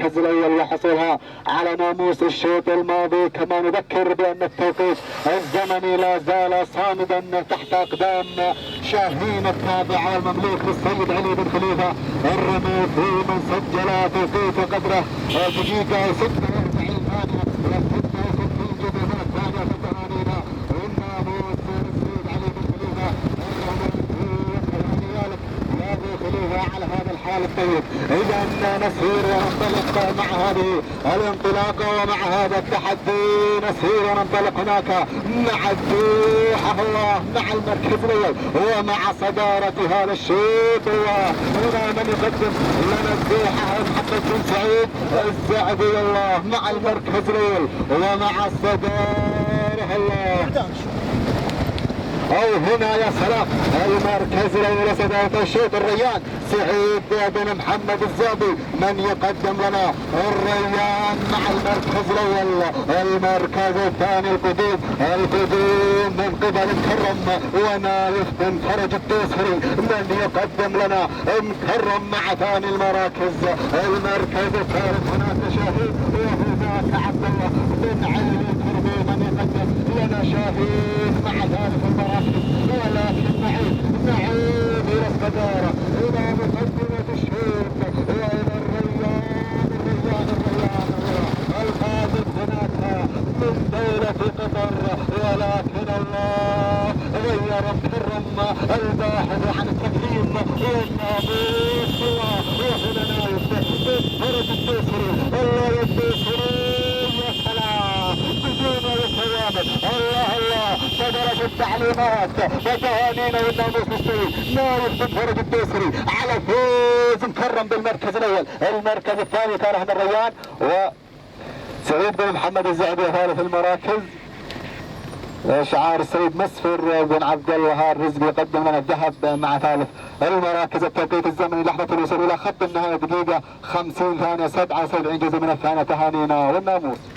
المركز الاول وحصولها على ناموس الشوط الماضي. كما نذكر بان التوقيت الزمني لا زال صامدا تحت اقدام شاهين التابع المملوك للسيد علي بن خليفه الرمي في من سجل توقيت قدره دقيقه 46 ثانيه و66 جزء ثانيه في الثمانين. الناموس السيد علي بن خليفه على هذا الحال الطيب. اذا نسير وننطلق مع هذه الانطلاقه ومع هذا التحدي. نسير وننطلق هناك مع الدوحه الله مع المركز الاول ومع صداره هذا الشوط. وهنا من يقدم لنا الدوحه محمد بن سعيد الزعبي الله مع المركز الاول ومع الصداره الله. او هنا يا سلام المركز الاول صدارة الشوط الريان سعيد بن محمد الزعبي من يقدم لنا الريان مع المركز الاول. المركز الثاني القدوم من قبل مكرم ونايف بن فرج الدوسري من يقدم لنا مكرم مع ثاني المراكز. المركز الثالث هناك شاهين وهناك عبد الله بن علي الكربي من يقدم لنا شاهين مع ثالث المراكز. ولكن نعود الى الصداره الى مقدمه الشوط والى الريان القادم هناك من دولة قطر. ولكن الله غير مكرم الباحث عن التقديم والناموس الله. وهنا نايف بن فرج الدوسري الله الدوسري يا سلام بدون يتوامد الله الله صدرت التعليمات وتهانينا والناموس للسيد نايف بن فرج الدوسري على فوز مكرم بالمركز الاول. المركز الثاني كان هنا الريان وسعيد بن محمد الزعبي ثالث المراكز. شعار السيد مسفر بن عبد الله الرزقي يقدم لنا الذهب مع ثالث المراكز. التوقيت الزمني لحظة الوصول الى خط النهاية دقيقة 50 ثانية 77 جزء من الثانية. تهانينا والناموس.